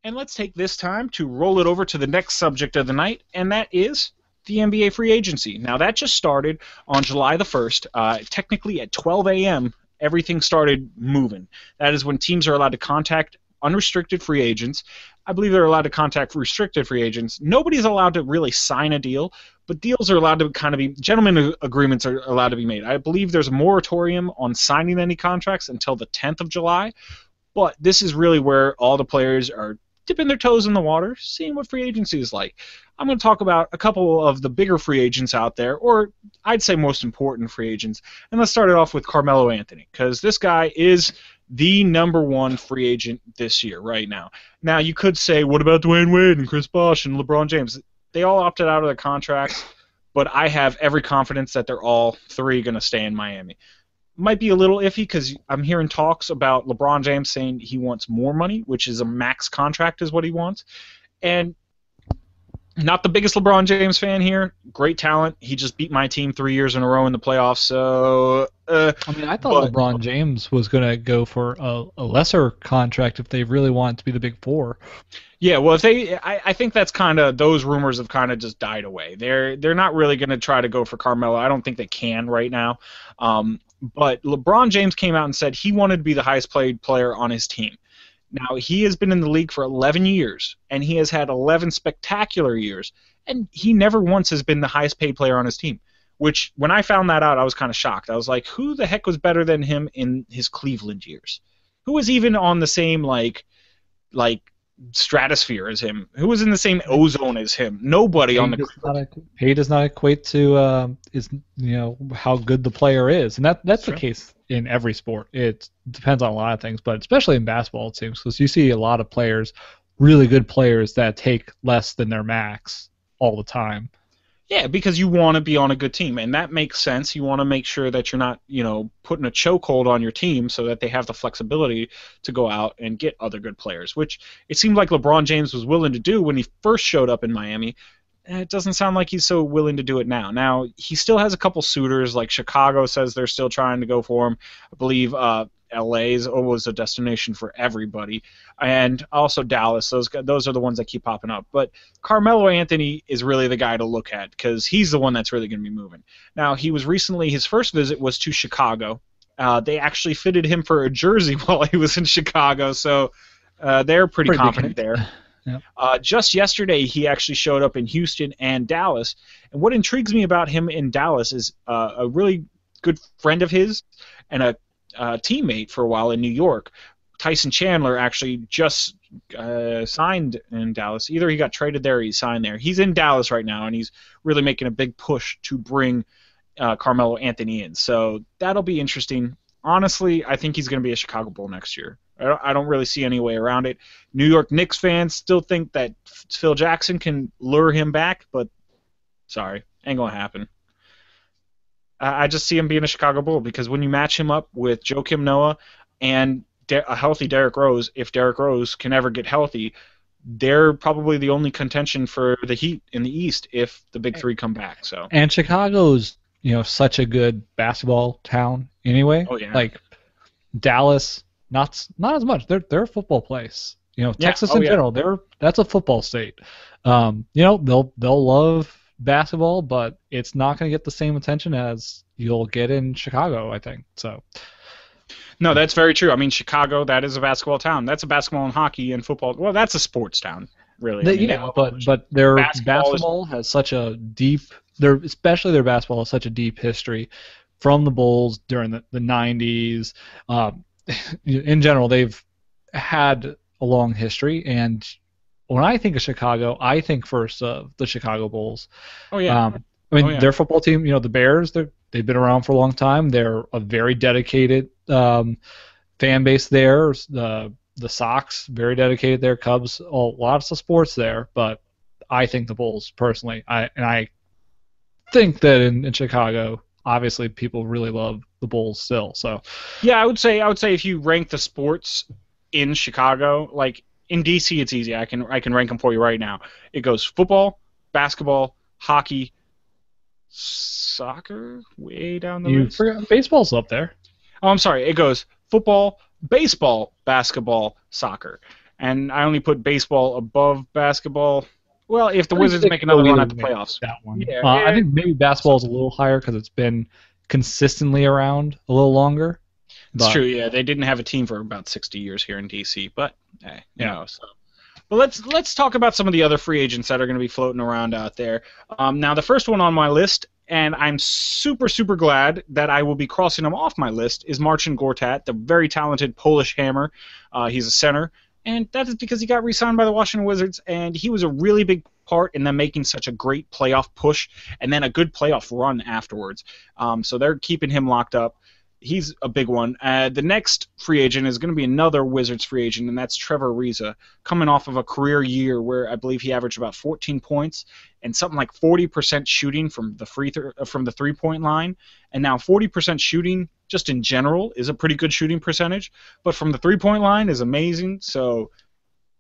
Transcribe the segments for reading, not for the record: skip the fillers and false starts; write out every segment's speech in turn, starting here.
And let's take this time to roll it over to the next subject of the night, and that is the NBA free agency. Now, that just started on July the 1st. Technically, at 12 a.m., everything started moving. That is when teams are allowed to contact unrestricted free agents. I believe they're allowed to contact restricted free agents. Nobody's allowed to really sign a deal, but deals are allowed to kind of be, gentlemen agreements are allowed to be made. I believe there's a moratorium on signing any contracts until the 10th of July, but this is really where all the players are dipping their toes in the water, seeing what free agency is like. I'm going to talk about a couple of the bigger free agents out there, or I'd say most important free agents. And let's start it off with Carmelo Anthony, because this guy is the #1 free agent this year, right now. Now, you could say, what about Dwayne Wade and Chris Bosh and LeBron James? They all opted out of their contracts, but I have every confidence that they're all three going to stay in Miami. Might be a little iffy because I'm hearing talks about LeBron James saying he wants more money, which is a max contract is what he wants. And not the biggest LeBron James fan here. Great talent. He just beat my team 3 years in a row in the playoffs. So, I mean, I thought LeBron James was going to go for a lesser contract if they really want to be the Big Four. Yeah, well, I think that's kind of, those rumors have kind of just died away. They're not really going to try to go for Carmelo. I don't think they can right now. But LeBron James came out and said he wanted to be the highest paid player on his team. Now, he has been in the league for 11 years, and he has had 11 spectacular years, and he never once has been the highest paid player on his team, which, when I found that out, I was kind of shocked. I was like, who the heck was better than him in his Cleveland years? Who was even on the same, like stratosphere as him? Who was in the same ozone as him? Nobody on the pay does not equate to how good the player is, and that's the case in every sport. It depends on a lot of things, but especially in basketball, it seems, because you see a lot of players, really good players, that take less than their max all the time. Yeah, because you want to be on a good team, and that makes sense. You want to make sure that you're not, putting a chokehold on your team so that they have the flexibility to go out and get other good players, which it seemed like LeBron James was willing to do when he first showed up in Miami. And it doesn't sound like he's so willing to do it now. Now, he still has a couple suitors, like Chicago says they're still trying to go for him. I believe LA is always a destination for everybody, and also Dallas. Those are the ones that keep popping up. But Carmelo Anthony is really the guy to look at because he's the one that's really going to be moving. Now, his first visit was to Chicago. They actually fitted him for a jersey while he was in Chicago, so they're pretty confident there. Yep. Just yesterday, he actually showed up in Houston and Dallas. And what intrigues me about him in Dallas is a really good friend of his and a teammate for a while in New York. Tyson Chandler actually just signed in Dallas. Either he got traded there or he signed there. He's in Dallas right now, and he's really making a big push to bring Carmelo Anthony in. So that'll be interesting. Honestly, I think he's going to be a Chicago Bull next year. I don't really see any way around it. New York Knicks fans still think that Phil Jackson can lure him back, but sorry, ain't going to happen. I just see him being a Chicago Bull because when you match him up with Joakim Noah and a healthy Derrick Rose, if Derrick Rose can ever get healthy, they're probably the only contention for the Heat in the East if the big three come back. So. And Chicago's such a good basketball town anyway. Oh, yeah. Like Dallas, not as much. They're a football place. Texas in general, that's a football state. They'll love basketball, but it's not going to get the same attention as you'll get in Chicago, I think. So. No, that's very true. I mean, Chicago, that is a basketball town. That's a basketball and hockey and football. Well, that's a sports town, really. But their basketball has such a deep. Especially their basketball has such a deep history from the Bulls during the 90s. In general, they've had a long history, and when I think of Chicago, I think first of the Chicago Bulls. Oh yeah. Their football team, the Bears, they've been around for a long time. They're a very dedicated fan base there. The Sox, very dedicated there. Cubs, lots of sports there. But I think the Bulls, personally. I think that in Chicago, obviously people really love the Bulls still. So yeah, I would say if you rank the sports in Chicago, like in DC, it's easy. I can rank them for you right now. It goes football, basketball, hockey, soccer way down the You list. forgot baseball's up there. Oh, I'm sorry. It goes football, baseball, basketball, soccer. And I only put baseball above basketball. Well, if the I think Wizards they make could go another run either at the way with playoffs. that one. Yeah, I think maybe basketball's a little higher because it's been consistently around a little longer. it's But true. Yeah, they didn't have a team for about 60 years here in DC, but hey, you Yeah. know. So, but let's talk about some of the other free agents that are going to be floating around out there. Now, the first one on my list, and I'm super glad that I will be crossing him off my list, is Marcin Gortat, the very talented Polish hammer. He's a center, and that is because he got re-signed by the Washington Wizards, and he was a really big part in them making such a great playoff push and then a good playoff run afterwards. So they're keeping him locked up. He's a big one. The next free agent is going to be another Wizards free agent, and that's Trevor Ariza, coming off of a career year where I believe he averaged about 14 points and something like 40% shooting from the from the 3-point line. And now 40% shooting just in general is a pretty good shooting percentage, but from the 3-point line is amazing. So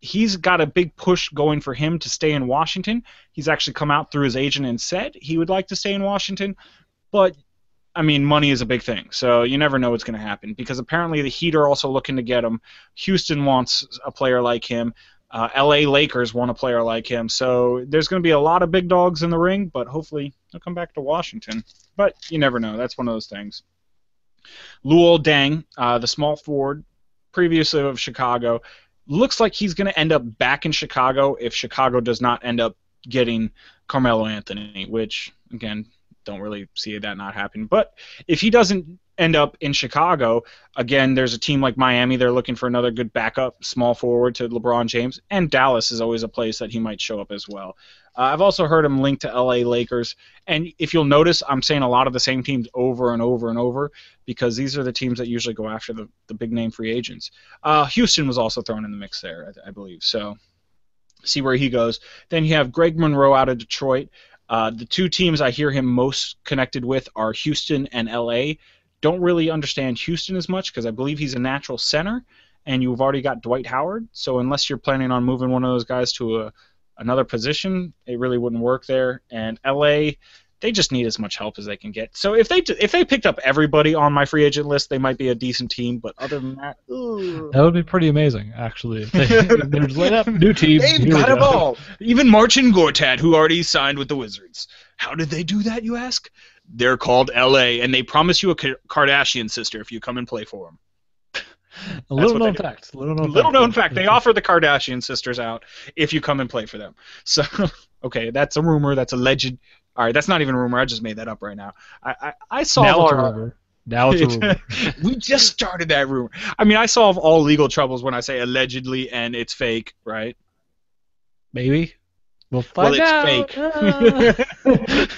he's got a big push going for him to stay in Washington. He's actually come out through his agent and said he would like to stay in Washington, but I mean, money is a big thing, so you never know what's going to happen because apparently the Heat are also looking to get him. Houston wants a player like him. LA Lakers want a player like him. So there's going to be a lot of big dogs in the ring, but hopefully he'll come back to Washington. But you never know. That's one of those things. Luol Deng, the small forward, previously of Chicago, looks like he's going to end up back in Chicago if Chicago does not end up getting Carmelo Anthony, which, again, don't really see that not happening. But if he doesn't end up in Chicago, again, there's a team like Miami. They're looking for another good backup small forward to LeBron James, and Dallas is always a place that he might show up as well. I've also heard him linked to LA Lakers, and if you'll notice, I'm saying a lot of the same teams over and over because these are the teams that usually go after the big-name free agents. Houston was also thrown in the mix there, I believe. So see where he goes. Then you have Greg Monroe out of Detroit. The two teams I hear him most connected with are Houston and LA. Don't really understand Houston as much because I believe he's a natural center, and you've already got Dwight Howard. So unless you're planning on moving one of those guys to another position, it really wouldn't work there. And LA, they just need as much help as they can get. So if they picked up everybody on my free agent list, they might be a decent team. But other than that, that would be pretty amazing, actually. If they're just like, up, new team. They've got them all. Even Marcin Gortat, who already signed with the Wizards. How did they do that, you ask? They're called LA, and they promise you a Kardashian sister if you come and play for them. Little known fact. Little known fact. They offer the Kardashian sisters out if you come and play for them. So, okay, that's a rumor. That's alleged. All right, that's not even a rumor. I just made that up right now. I solve now it's our, a rumor. Now it's a rumor. We just started that rumor. I mean, I solve all legal troubles when I say allegedly and it's fake, right? Maybe. We'll find out. Fake.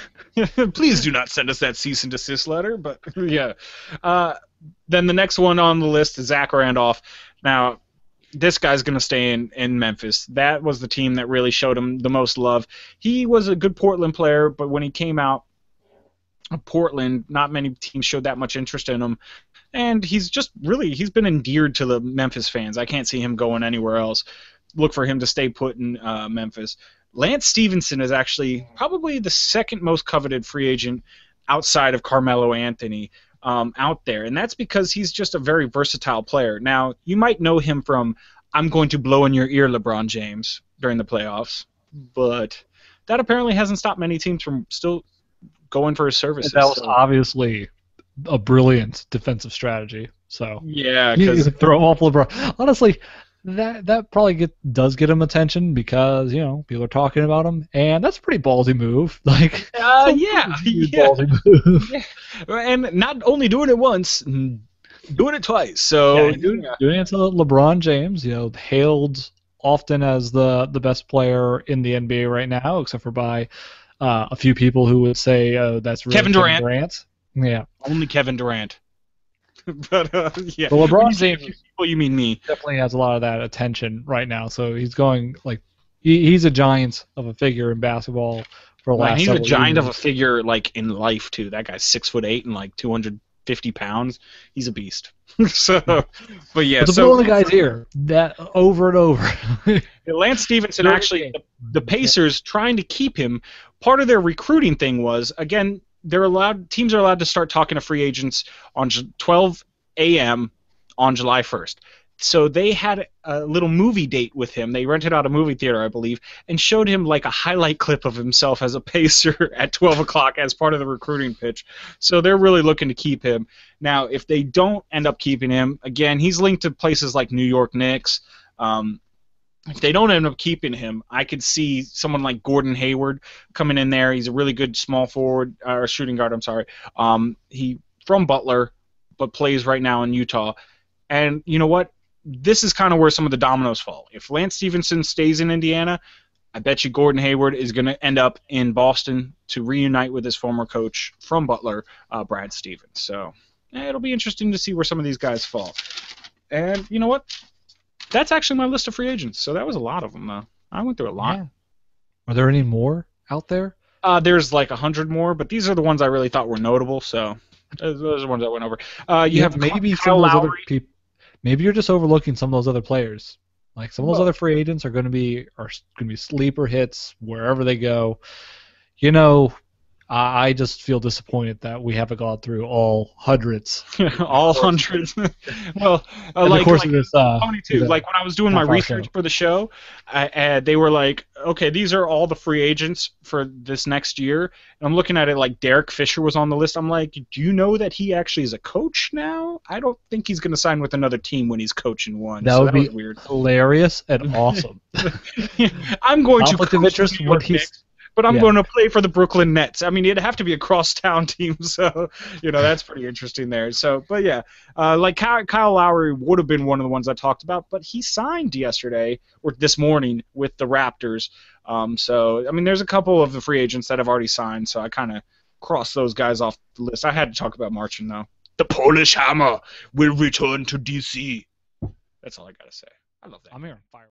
Please do not send us that cease and desist letter. But yeah. Then the next one on the list is Zach Randolph. Now, this guy's going to stay in Memphis. That was the team that really showed him the most love. He was a good Portland player, but when he came out of Portland, not many teams showed that much interest in him. And he's been endeared to the Memphis fans. I can't see him going anywhere else. Look for him to stay put in Memphis. Lance Stevenson is actually probably the second most coveted free agent outside of Carmelo Anthony out there, and that's because he's just a very versatile player. Now, you might know him from "I'm going to blow in your ear, LeBron James" during the playoffs, but that apparently hasn't stopped many teams from still going for his services. That was obviously a brilliant defensive strategy. So yeah, because throw him off LeBron. Honestly, that probably does get him attention because people are talking about him, and that's a pretty ballsy move. Like, ballsy move. Yeah. And not only doing it once, doing it twice. So doing it to LeBron James, hailed often as the best player in the NBA right now, except for by a few people who would say that's really Kevin Durant. Yeah, only Kevin Durant. But yeah, but LeBron James, people, you mean me, definitely has a lot of that attention right now. So he's going like he's a giant of a figure in basketball for the last. He's a giant years. of a figure like in life too. That guy's 6'8" and like 250 pounds. He's a beast. So, but yeah, but the only guys here that over and over. Lance Stevenson actually, the Pacers trying to keep him part of their recruiting thing was, again, teams are allowed to start talking to free agents on 12 a.m. on July 1st. So they had a little movie date with him. They rented out a movie theater, I believe, and showed him like a highlight clip of himself as a Pacer at 12 o'clock as part of the recruiting pitch. So they're really looking to keep him. Now, if they don't end up keeping him, again, he's linked to places like New York Knicks. If they don't end up keeping him, I could see someone like Gordon Hayward coming in there. He's a really good small forward, or shooting guard, I'm sorry. He from Butler, but plays right now in Utah. And you know what? This is kind of where some of the dominoes fall. If Lance Stevenson stays in Indiana, I bet you Gordon Hayward is going to end up in Boston to reunite with his former coach from Butler, Brad Stevens. So it'll be interesting to see where some of these guys fall. And you know what? That's actually my list of free agents. So that was a lot of them, though. I went through a lot. Yeah. Are there any more out there? There's like 100 more, but these are the ones I really thought were notable. So those are the ones that went over. You have maybe Kyle some of those Lowry. other people. Maybe you're just overlooking some of those other players. Like some of those other free agents are going to be sleeper hits wherever they go. You know, I just feel disappointed that we haven't gone through all hundreds. All hundreds. Well, of course, this, funny too. Like when I was doing my research for the show, they were like, "Okay, these are all the free agents for this next year." And I'm looking at it like Derek Fisher was on the list. I'm like, "Do you know that he actually is a coach now? I don't think he's going to sign with another team when he's coaching one." That would be weird. Hilarious and awesome. I'm going to conflict of interest. What he's. But I'm going to play for the Brooklyn Nets. I mean, it'd have to be a cross-town team, so that's pretty interesting there. So, but yeah, like Kyle Lowry would have been one of the ones I talked about, but he signed yesterday or this morning with the Raptors. So I mean, there's a couple of the free agents that have already signed, so I kind of crossed those guys off the list. I had to talk about Marcin though. The Polish Hammer will return to DC. That's all I gotta say. I love that. I'm here on fire.